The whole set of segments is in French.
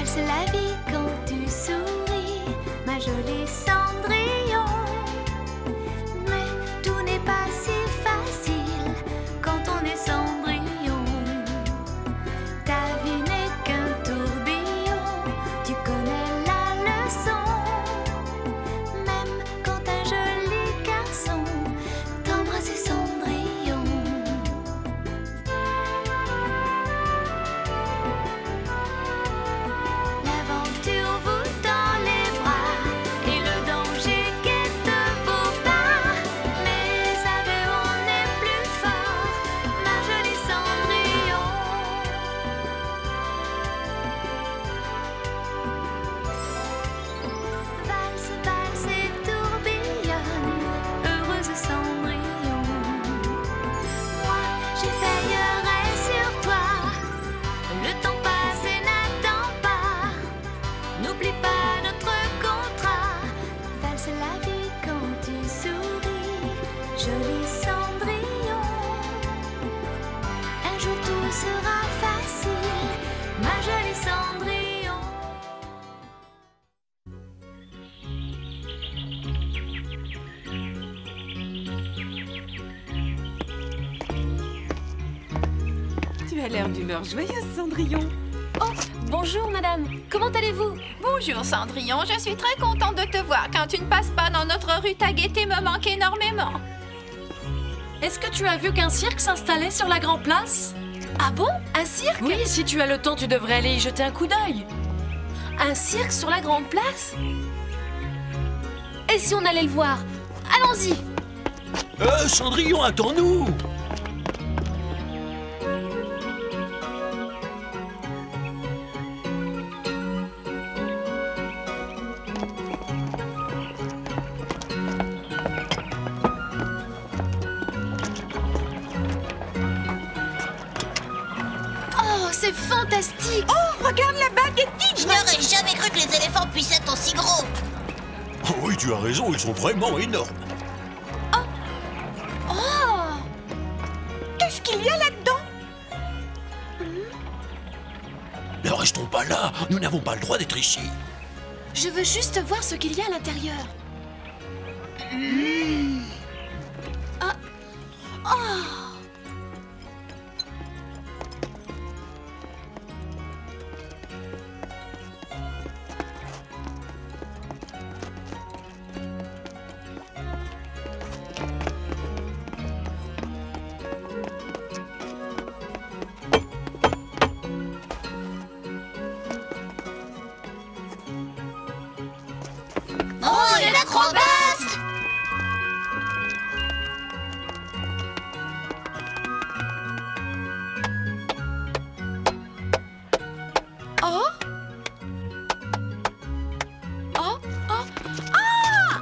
Valse la vie quand tu souris, ma jolie Cendrillon. Mais tout n'est pas si facile quand on est Cendrillon. Ta vie n'est qu'un tourbillon, tu connais la leçon. Même quand un joli garçon t'embrasse Cendrillon. L'aventure vous tend les bras et le danger guette vos pas. Mais avec on est plus fort, ma jolie Cendrillon. Valse, valse et tourbillonne, heureuse Cendrillon. Moi, j'ai veillerai sur toi, le temps passe et n'attend pas. N'oublie pas notre contrat, valse la vie quand tu souris, joli Cendrillon. Un jour tout sera facile, ma jolie Cendrillon. Tu as l'air d'humeur joyeuse, Cendrillon. Oh, bonjour madame, comment allez-vous? Bonjour Cendrillon, je suis très contente de te voir. Quand tu ne passes pas dans notre rue, ta gaieté me manque énormément. Est-ce que tu as vu qu'un cirque s'installait sur la grande place? Ah bon? Un cirque? Oui, si tu as le temps, tu devrais aller y jeter un coup d'œil. Un cirque sur la grande place? Et si on allait le voir? Allons-y! Cendrillon, attends-nous! Oh, c'est fantastique! Oh, regarde là-bas, des tigres! Je n'aurais jamais cru que les éléphants puissent être aussi gros. Oh oui, tu as raison, ils sont vraiment énormes. Oh! Qu'est-ce qu'il y a là-dedans? Ne restons pas là, nous n'avons pas le droit d'être ici. Je veux juste voir ce qu'il y a à l'intérieur. Ah. Oh. Oh, et l'acrobate! Oh. Oh. Oh. Ah.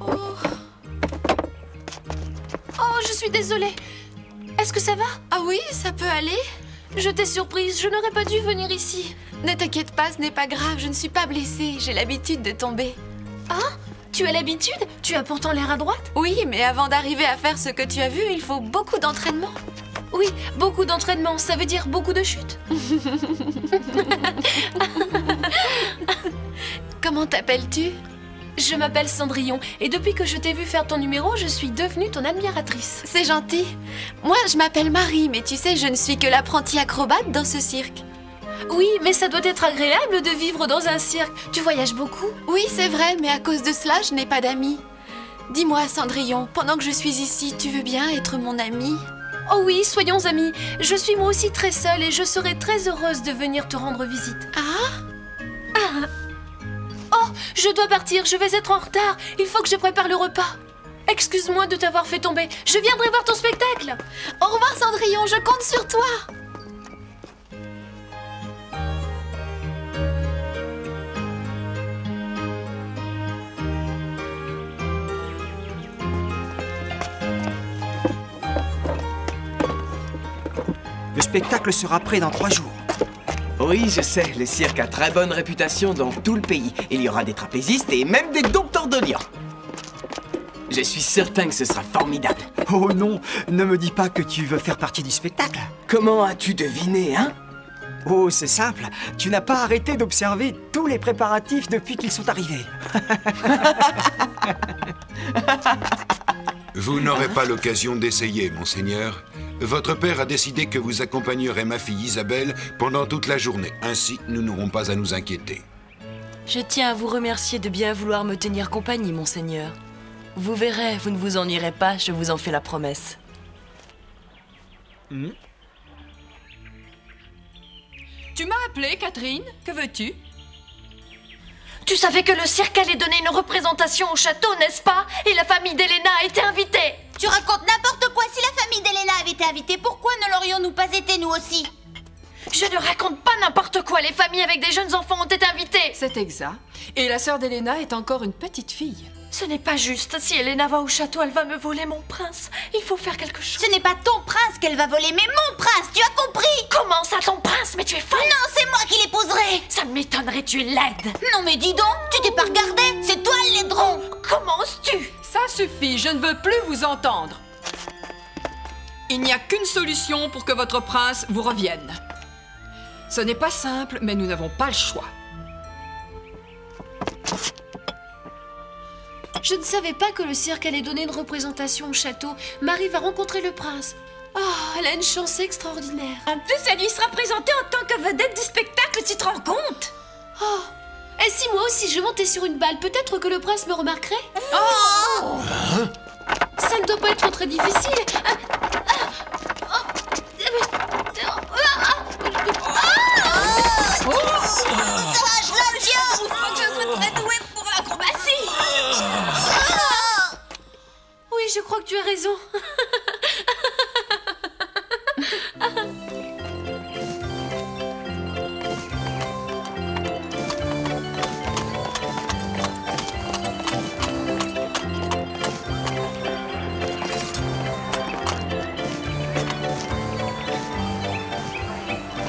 Oh. Oh, je suis désolée. Est-ce que ça va? Ah oui, ça peut aller. Je t'ai surprise, je n'aurais pas dû venir ici. Ne t'inquiète pas, ce n'est pas grave, je ne suis pas blessée. J'ai l'habitude de tomber. Ah? Tu as l'habitude? Tu as pourtant l'air adroite. Oui, mais avant d'arriver à faire ce que tu as vu, il faut beaucoup d'entraînement. Oui, beaucoup d'entraînement, ça veut dire beaucoup de chutes. Comment t'appelles-tu? Je m'appelle Cendrillon et depuis que je t'ai vu faire ton numéro, je suis devenue ton admiratrice. C'est gentil. Moi, je m'appelle Marie, mais tu sais, je ne suis que l'apprentie acrobate dans ce cirque. Oui, mais ça doit être agréable de vivre dans un cirque. Tu voyages beaucoup? Oui, c'est vrai, mais à cause de cela, je n'ai pas d'amis. Dis-moi, Cendrillon, pendant que je suis ici, tu veux bien être mon amie? Oh oui, soyons amis. Je suis moi aussi très seule et je serai très heureuse de venir te rendre visite. Ah? Oh, je dois partir, je vais être en retard. Il faut que je prépare le repas. Excuse-moi de t'avoir fait tomber. Je viendrai voir ton spectacle. Au revoir, Cendrillon, je compte sur toi. Le spectacle sera prêt dans 3 jours. Oui, je sais, le cirque a très bonne réputation dans tout le pays. Il y aura des trapézistes et même des dompteurs de lions. Je suis certain que ce sera formidable. Oh non, ne me dis pas que tu veux faire partie du spectacle. Comment as-tu deviné, hein? Oh, c'est simple. Tu n'as pas arrêté d'observer tous les préparatifs depuis qu'ils sont arrivés. Vous n'aurez pas l'occasion d'essayer, monseigneur. Votre père a décidé que vous accompagnerez ma fille Isabelle pendant toute la journée. Ainsi, nous n'aurons pas à nous inquiéter. Je tiens à vous remercier de bien vouloir me tenir compagnie, monseigneur. Vous verrez, vous ne vous ennuierez pas, je vous en fais la promesse. Tu m'as appelée, Catherine? Que veux-tu? Tu savais que le cirque allait donner une représentation au château, n'est-ce pas? Et la famille d'Elena a été invitée. Tu racontes n'importe quoi. Si la famille d'Elena avait été invitée, pourquoi ne l'aurions-nous pas été nous aussi? Je ne raconte pas n'importe quoi, les familles avec des jeunes enfants ont été invitées. C'est exact. Et la sœur d'Elena est encore une petite fille. Ce n'est pas juste. Si Elena va au château, elle va me voler mon prince. Il faut faire quelque chose. Ce n'est pas ton prince qu'elle va voler, mais mon prince, tu as compris? Comment ça, ton prince? Mais tu es folle. Non, c'est moi qui l'épouserai. Ça m'étonnerait, tu es laide. Non mais dis donc, tu t'es pas regardé? C'est toi le laidron. Comment oses-tu? Ça suffit, je ne veux plus vous entendre. Il n'y a qu'une solution pour que votre prince vous revienne. Ce n'est pas simple, mais nous n'avons pas le choix. Je ne savais pas que le cirque allait donner une représentation au château. Marie va rencontrer le prince. Oh, elle a une chance extraordinaire. En plus, elle lui sera présentée en tant que vedette du spectacle, tu te rends compte? Oh, et si moi aussi je montais sur une balle, peut-être que le prince me remarquerait? Oh, Ça ne doit pas être très difficile. sage Claudia. Je serais très douée pour l'acrobatie. Oui, je crois que tu as raison.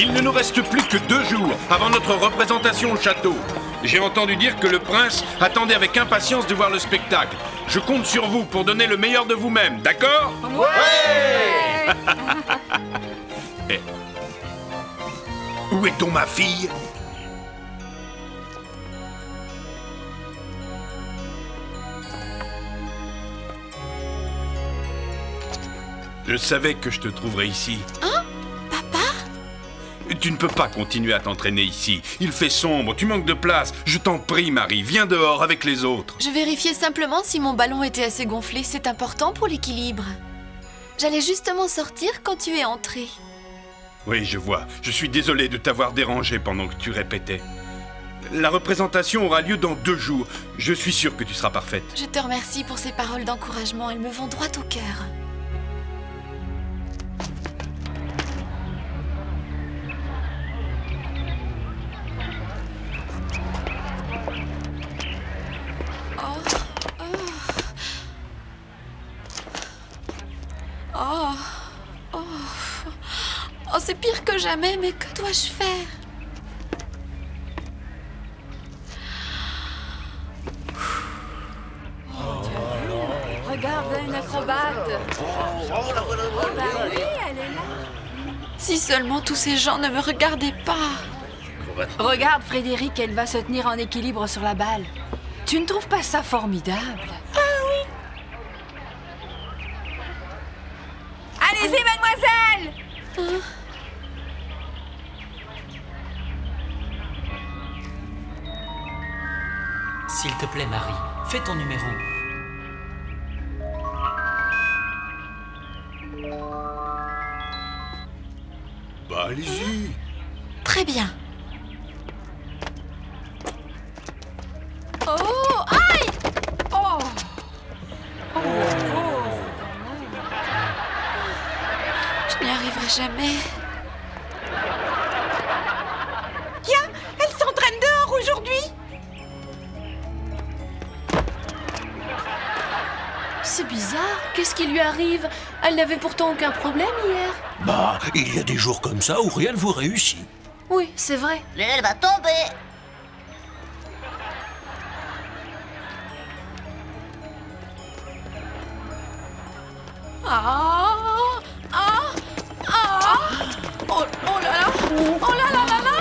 Il ne nous reste plus que 2 jours avant notre représentation au château. J'ai entendu dire que le prince attendait avec impatience de voir le spectacle. Je compte sur vous pour donner le meilleur de vous-même, d'accord? Ouais. Eh, Où est-on, ma fille? je savais que je te trouverais ici. Hein? Papa? Tu ne peux pas continuer à t'entraîner ici. Il fait sombre, tu manques de place. Je t'en prie, Marie, viens dehors avec les autres. Je vérifiais simplement si mon ballon était assez gonflé. C'est important pour l'équilibre. J'allais justement sortir quand tu es entré. Oui, je vois. Je suis désolé de t'avoir dérangé pendant que tu répétais. La représentation aura lieu dans 2 jours. Je suis sûr que tu seras parfaite. Je te remercie pour ces paroles d'encouragement. Elles me vont droit au cœur. Oh, c'est pire que jamais, mais que dois-je faire? Regarde, une acrobate. Oh, bah oui, elle est là. Si seulement tous ces gens ne me regardaient pas. Regarde, Frédéric, elle va se tenir en équilibre sur la balle. Tu ne trouves pas ça formidable? Allez-y, mademoiselle! S'il te plaît, Marie, fais ton numéro. Bah, allez-y. Très bien. Oh, aïe! Oh! Je n'y arriverai jamais. Tiens, elle s'entraîne dehors aujourd'hui! C'est bizarre. Qu'est-ce qui lui arrive? Elle n'avait pourtant aucun problème hier. Bah, il y a des jours comme ça où rien ne vous réussit. Oui, c'est vrai. Elle va tomber. Ah! Ah! Ah! Oh là là là là!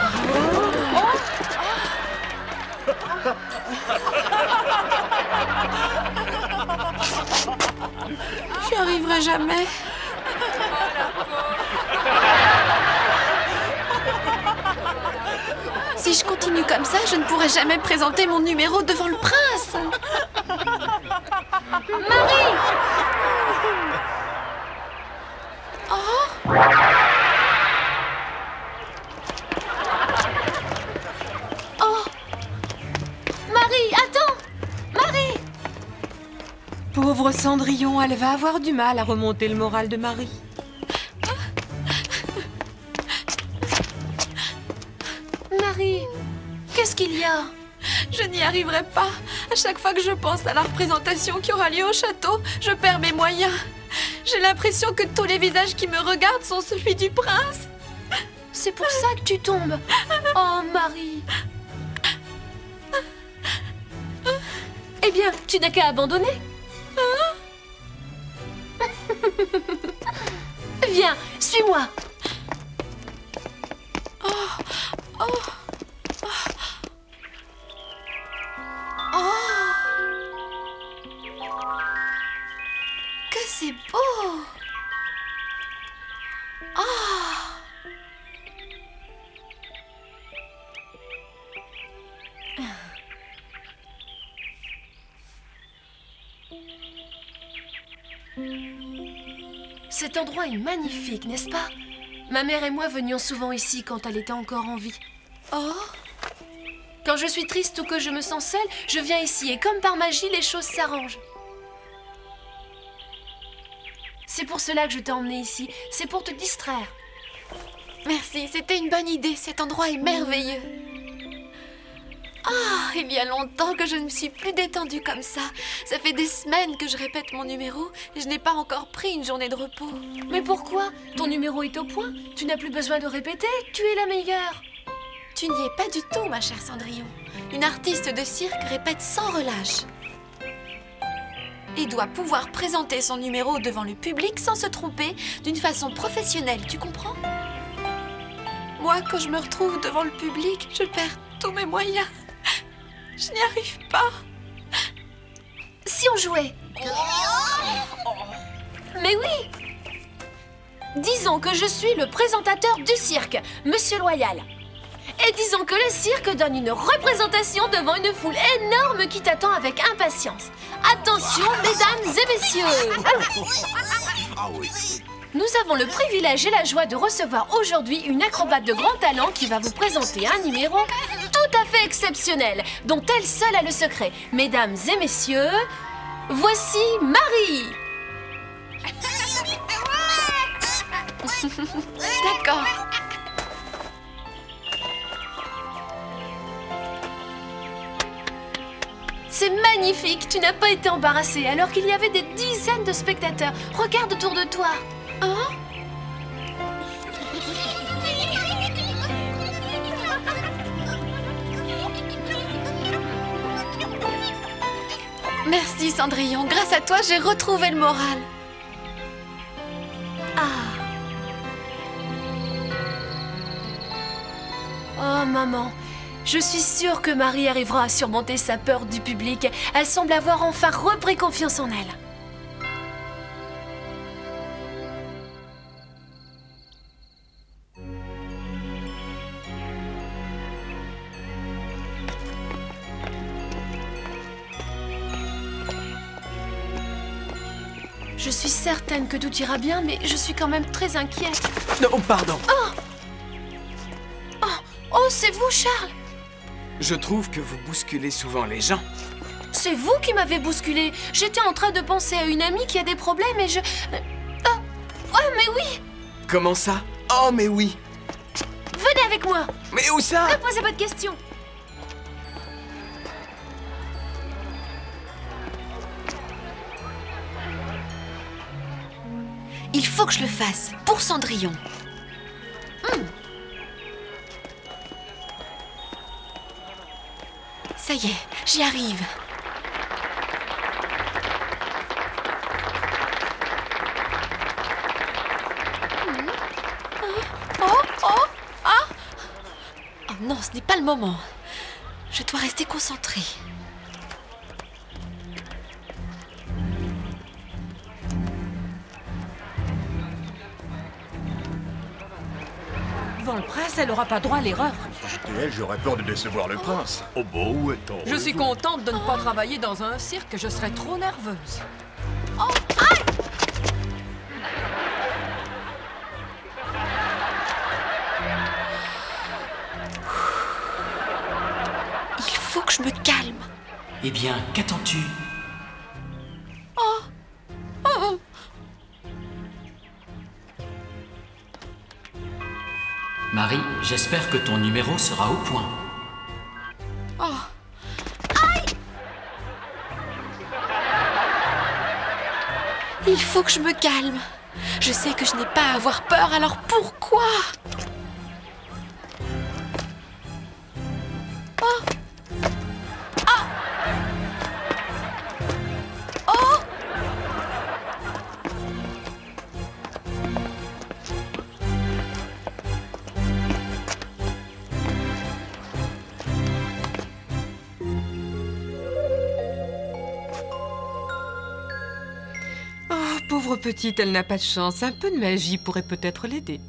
J'y arriverai jamais. Si je continue comme ça, je ne pourrai jamais présenter mon numéro devant le prince. Marie! Oh! Oh! Marie, attends! Marie! Pauvre Cendrillon, elle va avoir du mal à remonter le moral de Marie. Marie, qu'est-ce qu'il y a? Je n'y arriverai pas. À chaque fois que je pense à la représentation qui aura lieu au château, je perds mes moyens. J'ai l'impression que tous les visages qui me regardent sont celui du prince. C'est pour ça que tu tombes. Oh, Marie. Eh bien, tu n'as qu'à abandonner. Viens, suis-moi. Que c'est beau! Cet endroit est magnifique, n'est-ce pas? Ma mère et moi venions souvent ici quand elle était encore en vie. Oh! Quand je suis triste ou que je me sens seule, je viens ici et comme par magie, les choses s'arrangent. C'est pour cela que je t'ai emmenée ici. C'est pour te distraire. Merci, c'était une bonne idée. Cet endroit est merveilleux. Ah, il y a longtemps que je ne me suis plus détendue comme ça. Ça fait des semaines que je répète mon numéro et je n'ai pas encore pris une journée de repos. Mais pourquoi? Ton numéro est au point. Tu n'as plus besoin de répéter. Tu es la meilleure. Tu n'y es pas du tout, ma chère Cendrillon. Une artiste de cirque répète sans relâche. Et doit pouvoir présenter son numéro devant le public sans se tromper, d'une façon professionnelle, tu comprends? Moi, quand je me retrouve devant le public, je perds tous mes moyens. Je n'y arrive pas. Si on jouait? Mais oui! Disons que je suis le présentateur du cirque, Monsieur Loyal. Et disons que le cirque donne une représentation devant une foule énorme qui t'attend avec impatience. Attention, mesdames et messieurs! Nous avons le privilège et la joie de recevoir aujourd'hui une acrobate de grand talent qui va vous présenter un numéro tout à fait exceptionnel, dont elle seule a le secret. Mesdames et messieurs, voici Marie! D'accord. C'est magnifique, tu n'as pas été embarrassée alors qu'il y avait des dizaines de spectateurs. Regarde autour de toi. Hein? Merci Cendrillon, grâce à toi j'ai retrouvé le moral. Oh maman, je suis sûre que Marie arrivera à surmonter sa peur du public. Elle semble avoir enfin repris confiance en elle. Je suis certaine que tout ira bien, mais je suis quand même très inquiète. Non, pardon. Oh, c'est vous, Charles? Je trouve que vous bousculez souvent les gens. C'est vous qui m'avez bousculé. J'étais en train de penser à une amie qui a des problèmes et je... Oh, mais oui! Comment ça? Oh, mais oui! Venez avec moi! Mais où ça? Ne posez pas de questions. Il faut que je le fasse, pour Cendrillon. Ça y est, j'y arrive. Oh, oh, ah! non, ce n'est pas le moment. Je dois rester concentrée. Devant le prince, elle n'aura pas droit à l'erreur. Si j'étais elle, j'aurais peur de décevoir le prince. Oh bon, où est-on? Je suis contente de ne pas travailler dans un cirque, je serais trop nerveuse. Oh, aïe! Il faut que je me calme. Eh bien, qu'attends-tu? Marie, j'espère que ton numéro sera au point. Il faut que je me calme. Je sais que je n'ai pas à avoir peur, alors pourquoi? Oh, pauvre petite, elle n'a pas de chance. Un peu de magie pourrait peut-être l'aider.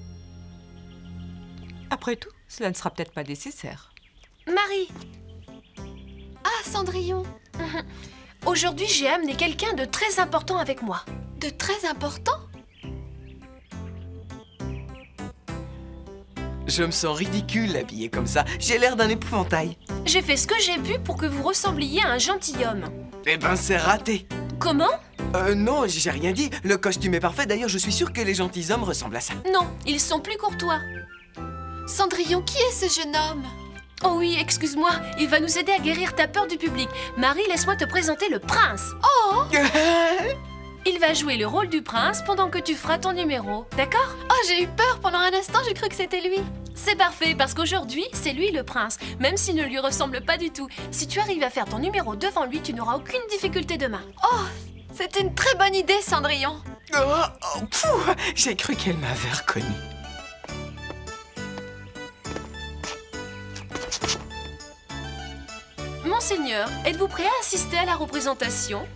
Après tout, cela ne sera peut-être pas nécessaire. Marie. Ah, Cendrillon. Aujourd'hui, j'ai amené quelqu'un de très important avec moi. De très important? Je me sens ridicule habillée comme ça. J'ai l'air d'un épouvantail. J'ai fait ce que j'ai pu pour que vous ressembliez à un gentilhomme. Eh ben, c'est raté. Comment? Non, j'ai rien dit. Le costume est parfait. D'ailleurs, je suis sûre que les gentilshommes ressemblent à ça. Non, ils sont plus courtois. Cendrillon, qui est ce jeune homme? Oh oui, excuse-moi, il va nous aider à guérir ta peur du public. Marie, laisse-moi te présenter le prince. Oh! Il va jouer le rôle du prince pendant que tu feras ton numéro, d'accord? Oh, j'ai eu peur pendant un instant, j'ai cru que c'était lui. C'est parfait, parce qu'aujourd'hui, c'est lui le prince, même s'il ne lui ressemble pas du tout. Si tu arrives à faire ton numéro devant lui, tu n'auras aucune difficulté demain. Oh, c'est une très bonne idée, Cendrillon. J'ai cru qu'elle m'avait reconnu. Monseigneur, êtes-vous prêt à assister à la représentation?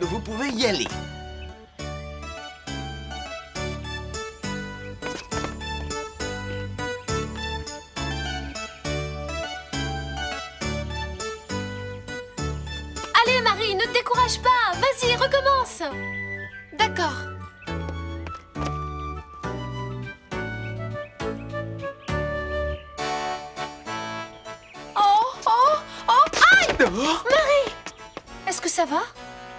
Vous pouvez y aller. Allez, Marie, ne te décourage pas. Vas-y, recommence. D'accord. Marie! Est-ce que ça va?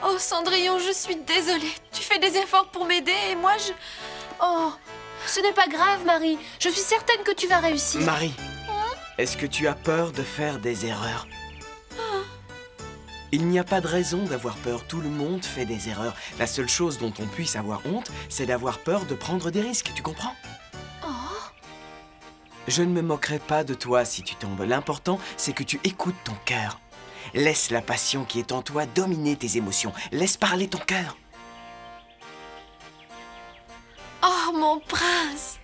Oh, Cendrillon, je suis désolée. Tu fais des efforts pour m'aider et moi, je... Oh, ce n'est pas grave, Marie. Je suis certaine que tu vas réussir. Marie, est-ce que tu as peur de faire des erreurs? Il n'y a pas de raison d'avoir peur. Tout le monde fait des erreurs. La seule chose dont on puisse avoir honte, c'est d'avoir peur de prendre des risques. Tu comprends? Je ne me moquerai pas de toi si tu tombes. L'important, c'est que tu écoutes ton cœur. Laisse la passion qui est en toi dominer tes émotions. Laisse parler ton cœur. Oh, mon prince!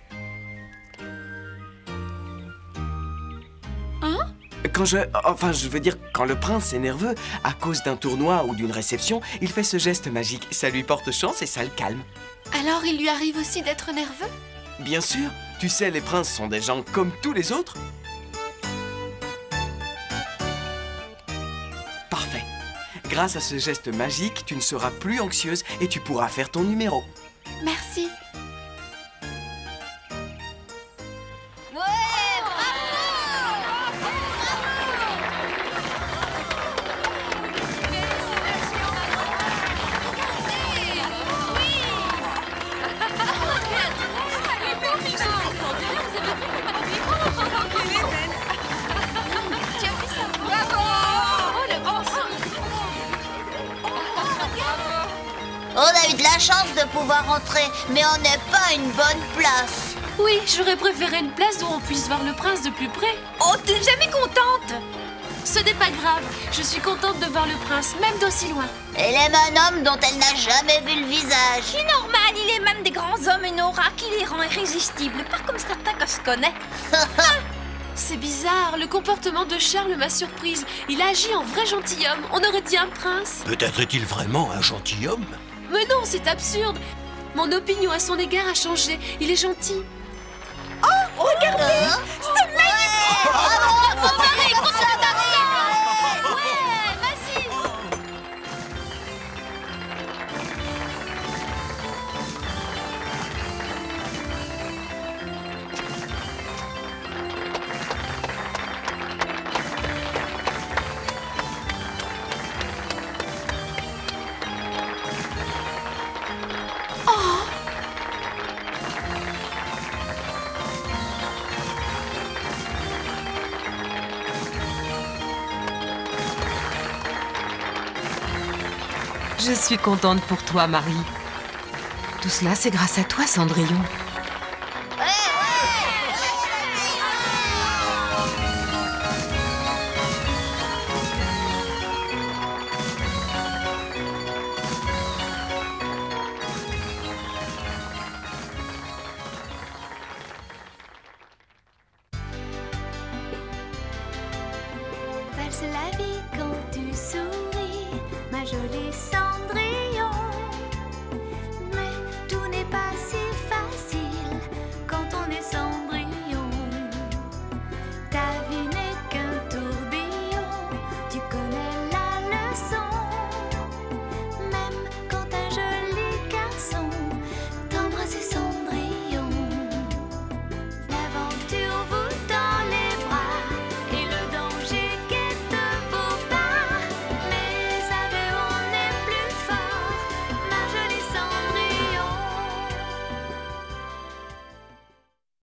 Hein? Enfin, je veux dire, quand le prince est nerveux, à cause d'un tournoi ou d'une réception, il fait ce geste magique. Ça lui porte chance et ça le calme. Alors, il lui arrive aussi d'être nerveux? Bien sûr. Tu sais, les princes sont des gens comme tous les autres. Parfait. Grâce à ce geste magique, tu ne seras plus anxieuse et tu pourras faire ton numéro. Merci. On a eu de la chance de pouvoir entrer, mais on n'est pas à une bonne place. Oui, j'aurais préféré une place où on puisse voir le prince de plus près. Oh, t'es jamais contente? Ce n'est pas grave. Je suis contente de voir le prince, même d'aussi loin. Elle aime un homme dont elle n'a jamais vu le visage. C'est normal, il est même des grands hommes une aura qui les rend irrésistibles, pas comme certains que je connais. C'est bizarre, le comportement de Charles m'a surprise. Il agit en vrai gentilhomme. On aurait dit un prince. Peut-être est-il vraiment un gentilhomme? Mais non, c'est absurde. Mon opinion à son égard a changé. Il est gentil. Oh, regardez, c'est magnifique. Bravo, Marie, continue comme ça. Ouais, vas-y. Je suis contente pour toi, Marie. Tout cela, c'est grâce à toi, Cendrillon. Valse la vie quand tu souris, ma jolie Cendrillon.